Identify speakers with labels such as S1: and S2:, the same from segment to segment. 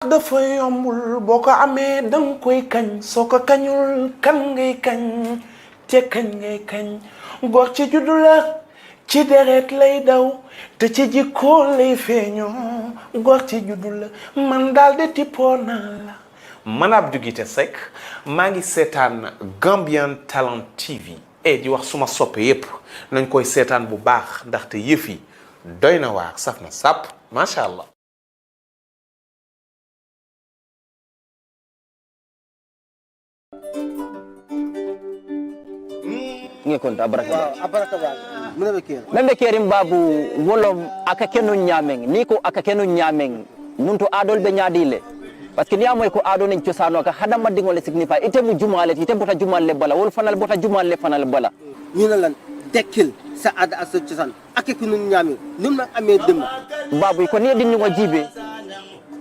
S1: dafa yombul boo ko amee danga koy kañ soo ko kañul kan ngay kañ te kañ ngay kañ góor ci juddu la ci deret lay daw te ci jikko lay feeñoo góor ci juddu la man daal de tippoo naa la man Abdou Guité Seck maa ngi seetaan Gambian Talent TV di wax suma soppe yépp nañ koy seetaan bu baax ndaxte yëf yi doy na waar saf na sàpp macha allah.
S2: konta baraka membe kerim babu wolom aka kenu nyameng ni ko aka kenu nyameng nunto adol be nyaadile parce que niamoy ko ado nen ciosano ka hadama dingole signify ite mu jumale ite bota jumale bala wol fanal bota jumale fanal bala
S3: ñu na lan dekkil sa ada ak sa ciosan ak kenu nyameng num na amé dem
S2: babu ko ne din ngo jibe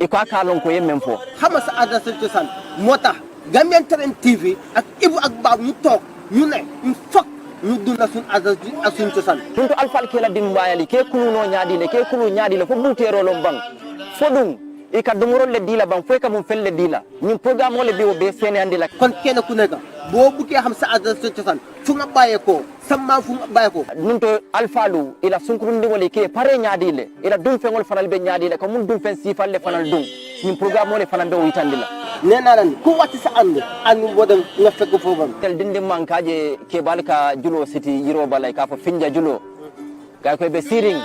S2: e ko akalon ko yemem fo
S3: xama sa ada sa ciosan motax Gambian Talent TV ak Ibu ak Babu ñu tok ñu ne il faut ñu dunda sun azati asun ciosan
S2: tunto alfal ke la dim bayali ke kuluno nyaadile ke kulu nyaadile fo butero lom bang fodum e ka dumoro le dila bang fo ka mum felle dila ñu programme le biwo be fene andila
S3: kon kene ku neka bo bu ke xam sa azati ciosan fu nga baye ko samma fu nga baye ko
S2: nunto alfalu ila sunkurundi wala ke pare nyaadile ila dum fengol fanal be nyaadile ko mun dum fen sifal le fanal dum ñu programme le fanal be witandila
S3: nena lan ku wati sa ande an wodan nga fekk fofam
S2: tel dindi mankaje ke balka julo city yiro balay ka fa finja julo ga ko be siring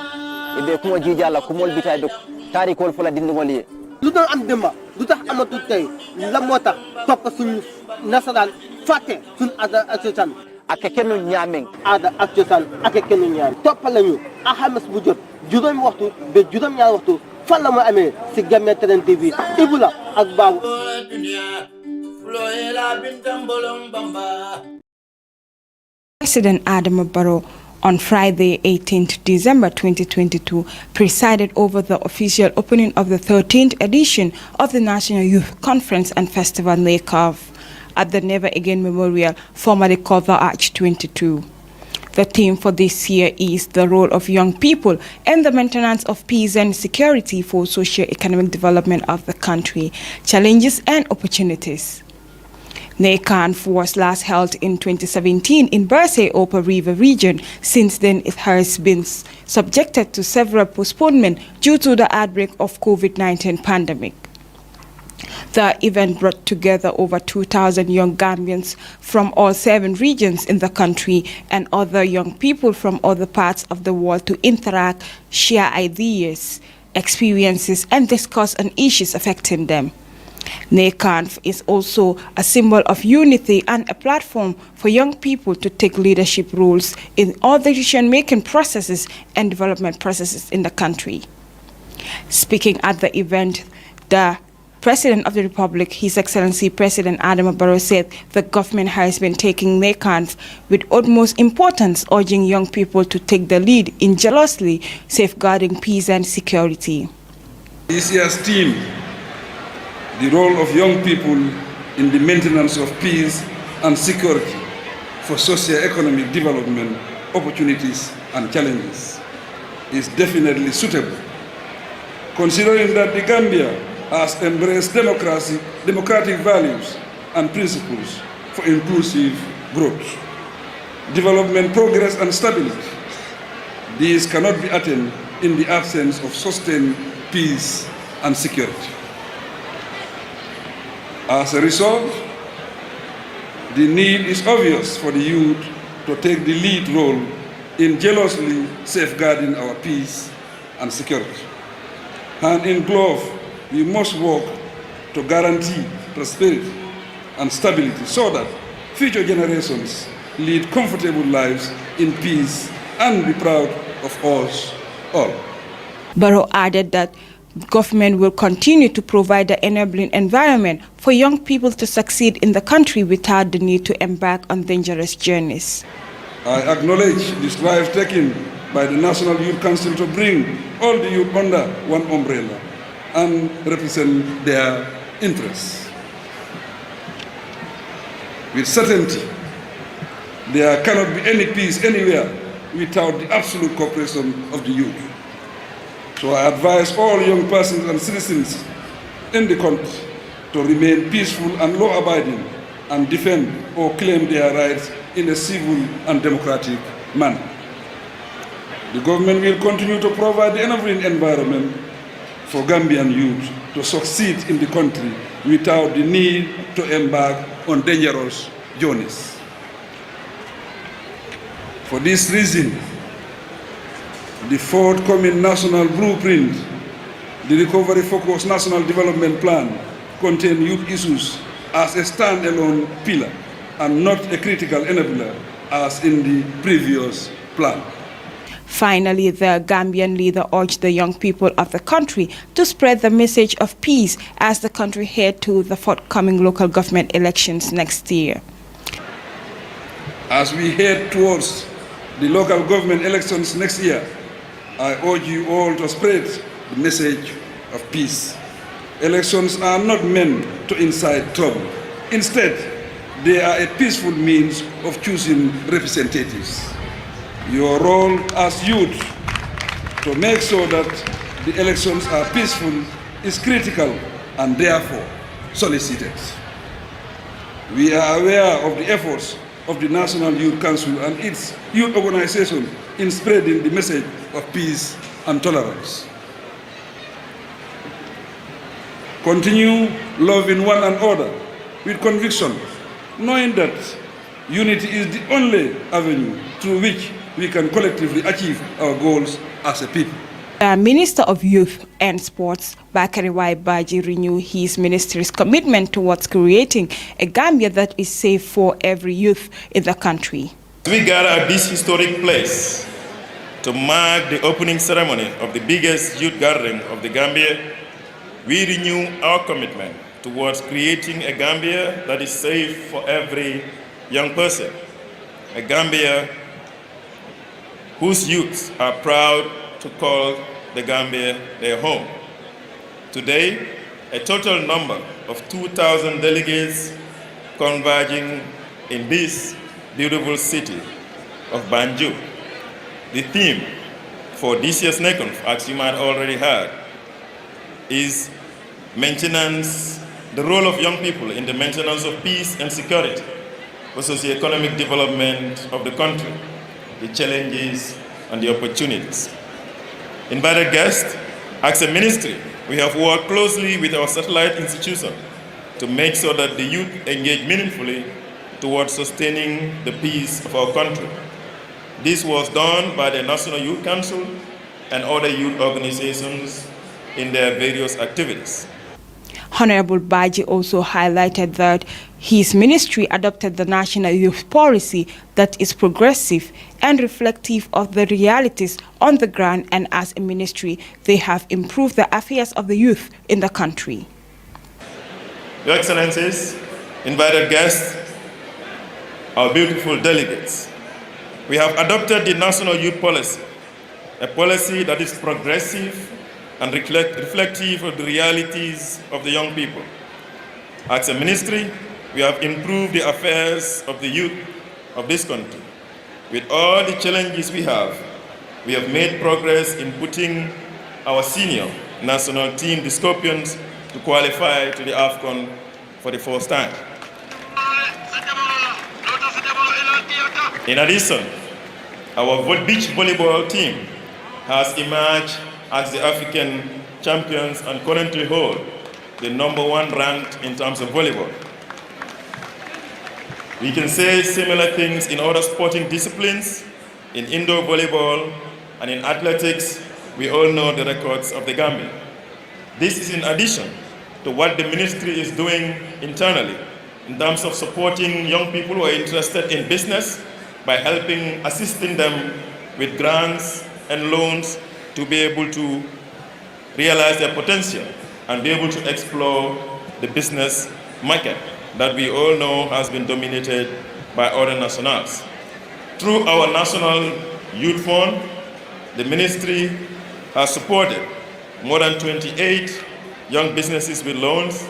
S2: e be kuma jijala kumol bitay do tari kol fula dindi wali
S3: lu do am demba lu tax amatu tay la motax top suñu nasadan faté sun ada association
S2: ak kenu ñameng
S3: ada association ak kenu ñam top lañu ahamas bu jot judom waxtu be judom ñaar waxtu falla mo amé ci Gambian Talent TV ibula ak Babu
S4: President Adama Barrow on Friday, 18th December 2022, presided over the official opening of the 13th edition of the National Youth Conference and Festival NAYCONF at the Never Again Memorial, formerly called the Arch 22. The theme for this year is the role of young people and the maintenance of peace and security for socio-economic development of the country, challenges and opportunities. NAYCONF was last held in 2017 in Barrow Upper River region. Since then, it has been subjected to several postponements due to the outbreak of COVID-19 pandemic. The event brought together over 2,000 young Gambians from all 7 regions in the country and other young people from other parts of the world to interact, share ideas, experiences, and discuss on issues affecting them. NAYCONF is also a symbol of unity and a platform for young people to take leadership roles in all the decision-making processes and development processes in the country. Speaking at the event, the President of the Republic, His Excellency President Adama Barrow, said the government has been taking NAYCONF with utmost importance, urging young people to take the lead in jealously safeguarding peace and security.
S5: This year's theme, the role of young people in the maintenance of peace and security for socio-economic development, opportunities and challenges, is definitely suitable, considering that the Gambia has embraced democratic values and principles for inclusive growth, development, progress and stability. These cannot be attained in the absence of sustained peace and security. As a result, the need is obvious for the youth to take the lead role in jealously safeguarding our peace and security. Hand in glove, we must work to guarantee prosperity and stability so that future generations lead comfortable lives in peace and be proud of us all.
S4: Barrow added that government will continue to provide the enabling environment for young people to succeed in the country without the need to embark on dangerous journeys.
S5: I acknowledge the strive taken by the National Youth Council to bring all the youth under one umbrella and represent their interests. With certainty, there cannot be any peace anywhere without the absolute cooperation of the youth. So I advise all young persons and citizens in the country to remain peaceful and law-abiding and defend or claim their rights in a civil and democratic manner. The government will continue to provide the enabling environment for Gambian youth to succeed in the country without the need to embark on dangerous journeys. For this reason, the forthcoming national blueprint, the recovery-focused national development plan, contains youth issues as a standalone pillar and not a critical enabler as in the previous plan.
S4: Finally, the Gambian leader urged the young people of the country to spread the message of peace as the country heads to the forthcoming local government elections next year.
S5: As we head towards the local government elections next year, I urge you all to spread the message of peace. Elections are not meant to incite trouble. Instead, they are a peaceful means of choosing representatives. Your role as youth to make sure that the elections are peaceful is critical and therefore solicited. We are aware of the efforts of the National Youth Council and its youth organization in spreading the message of peace and tolerance. Continue loving one another with conviction, knowing that unity is the only avenue through which we can collectively achieve our goals as a people.
S4: The Minister of Youth and Sports, Bakari Baji, renewed his ministry's commitment towards creating a Gambia that is safe for every youth in the country.
S6: We gather at this historic place to mark the opening ceremony of the biggest youth gathering of the Gambia. We renew our commitment towards creating a Gambia that is safe for every young person, a Gambia whose youths are proud to call the Gambia their home. Today, a total number of 2,000 delegates converging in this beautiful city of Banjul. The theme for this year's NAYCONF, as you might already heard, is maintenance, the role of young people in the maintenance of peace and security for socio-economic development of the country, the challenges and the opportunities. Invited guests, as a ministry, we have worked closely with our satellite institution to make sure that the youth engage meaningfully towards sustaining the peace of our country. This was done by the National Youth Council and other youth organizations in their various activities.
S4: Honorable Baji also highlighted that his ministry adopted the National Youth Policy that is progressive and reflective of the realities on the ground, and as a ministry, they have improved the affairs of the youth in the country.
S6: Your Excellencies, invited guests, our beautiful delegates, we have adopted the National Youth Policy, a policy that is progressive and reflective of the realities of the young people. As a ministry, we have improved the affairs of the youth of this country. With all the challenges we have made progress in putting our senior national team, the Scorpions, to qualify to the AFCON for the first time. In addition, our beach volleyball team has emerged as the African champions and currently hold the #1 ranked in terms of volleyball. We can say similar things in other sporting disciplines, in indoor volleyball and in athletics. We all know the records of the Gambia. This is in addition to what the ministry is doing internally in terms of supporting young people who are interested in business by assisting them with grants and loans to be able to realize their potential and be able to explore the business market that we all know has been dominated by other nationals. Through our National Youth Fund, the ministry has supported more than 28 young businesses with loans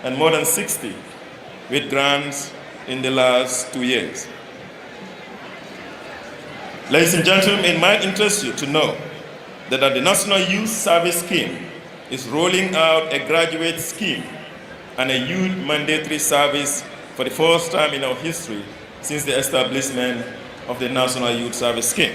S6: and more than 60 with grants in the last 2 years. Ladies and gentlemen, it might interest you to know that the National Youth Service Scheme is rolling out a graduate scheme and a youth mandatory service for the first time in our history since the establishment of the National Youth Service Scheme.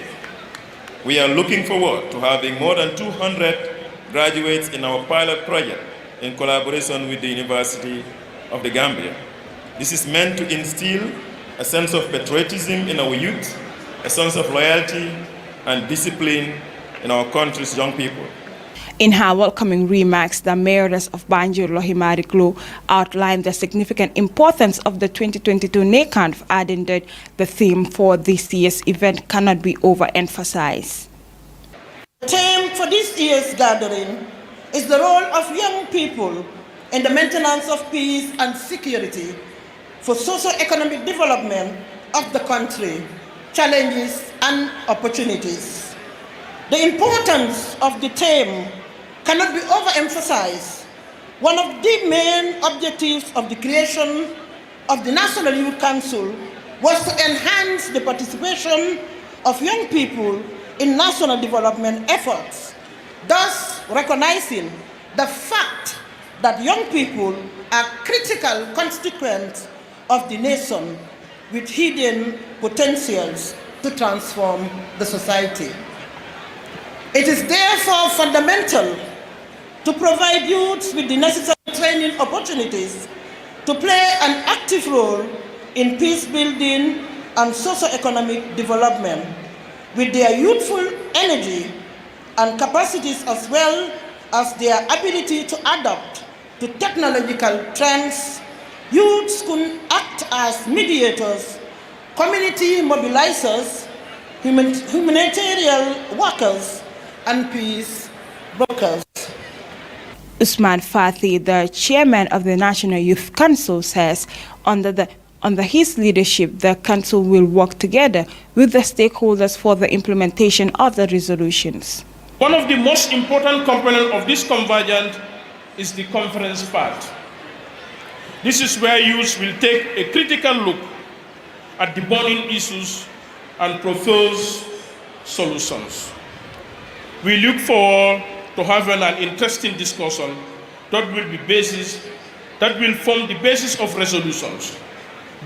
S6: We are looking forward to having more than 200 graduates in our pilot project in collaboration with the University of the Gambia. This is meant to instill a sense of patriotism in our youth, a sense of loyalty and discipline in our country's young people.
S4: In her welcoming remarks, the mayoress of Banjul, Lohimari Klo, outlined the significant importance of the 2022 NAYCONF, adding that the theme for this year's event cannot be overemphasized.
S7: The theme for this year's gathering is the role of young people in the maintenance of peace and security for socio-economic development of the country, challenges and opportunities. The importance of the theme cannot be overemphasized. One of the main objectives of the creation of the National Youth Council was to enhance the participation of young people in national development efforts, thus recognizing the fact that young people are critical constituents of the nation with hidden potentials to transform the society. It is therefore fundamental to provide youths with the necessary training opportunities to play an active role in peace building and socio-economic development. With their youthful energy and capacities as well as their ability to adapt to technological trends, youths could act as mediators, community mobilizers, humanitarian workers, and peace brokers.
S4: Usman Fathi, the chairman of the National Youth Council, says under his leadership, the council will work together with the stakeholders for the implementation of the resolutions.
S8: One of the most important components of this convergence is the conference part. This is where youth will take a critical look at the burning issues and propose solutions. We look forward to having an interesting discussion that will form the basis of resolutions.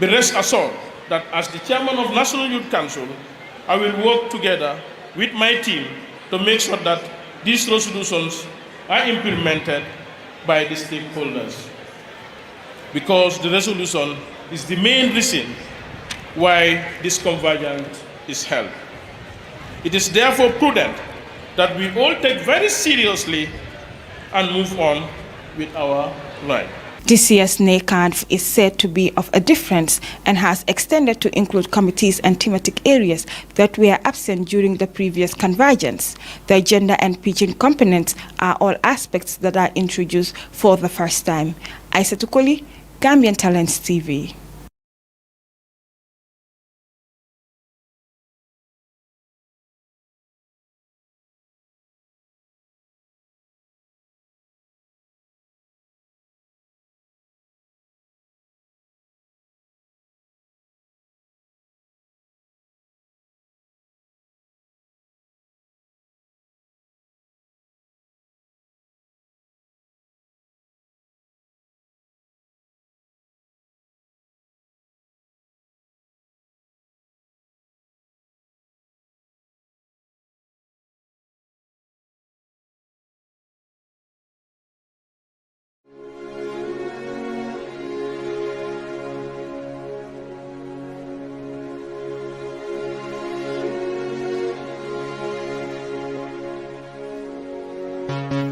S8: Be rest assured that as the chairman of National Youth Council, I will work together with my team to make sure that these resolutions are implemented by the stakeholders. Because the resolution is the main reason why this convergence is held. It is therefore prudent that we all take very seriously and move on with our life.
S4: This year's NAYCONF is said to be of a difference and has extended to include committees and thematic areas that were absent during the previous convergence. The gender and pidgin components are all aspects that are introduced for the first time. Aisha Tukoli, Gambian Talents TV.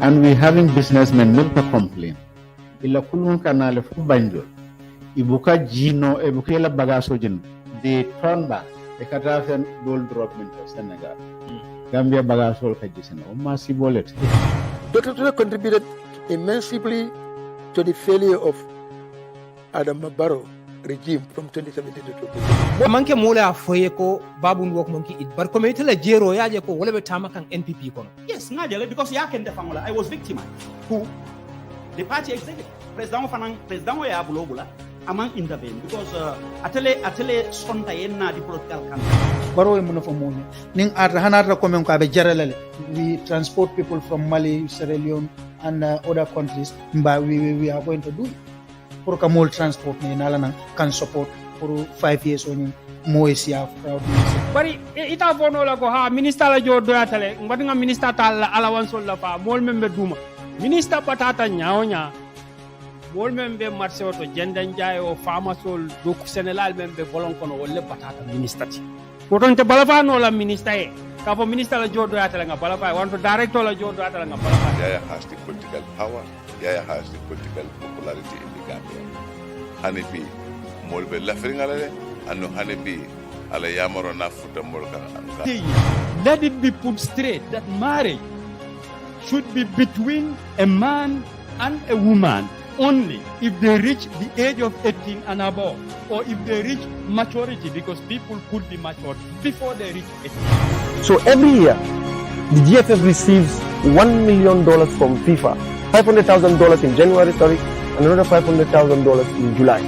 S9: And we having businessmen not to complain. Ila kulun kanale fu Banjul. Ibuka jino ebuka la bagaso jin. They turn back. The Katafian gold drop into Senegal. Gambia bagaso kajisena. Umasi bolet.
S10: Dr. Ture contributed immensely to the failure of Adam Barrow regime from 2017 to 2020.
S11: Manke mola foye ko babun wok monkey it bar committee la jero yaje ko wala be tamakan NPP kono.
S12: Yes, ngajale because ya ken defangola I was victimized. Who? The party executive. President ya bulobula among intervene because atele sonta yenna di political campaign.
S13: Barrow e muno fo ning ar hanata ko men ko be jaralale we transport people from Mali, Sierra Leone and other countries, but we are going to do it. Pour que mall transport ne nala can support for 5 years on more SCF crowd.
S14: Bari ita fono la ko ha minister la jo do atale ngati nga minister tal allowance la fa mol membe duma minister patata nyaonya mol membe marché oto jendan jayo famasol do Sénégal membe bolon kono wolle patata minister ti woton te balafa no la minister e ka fo minister la jo do atale nga balafa wanto director la jo do atale nga balafa.
S15: Yaya has the political power, Yaya has the political popularity in the Gambia. Hanibi molbe lafringala anu hanibi ala yamaro na futa molka.
S14: Let it be put straight that marriage should be between a man and a woman only if they reach the age of 18 and above, or if they reach maturity, because people could be matured before they reach 18.
S16: So every year, the GFF receives $1 million from FIFA, $500,000 in January, and another $500,000 in July.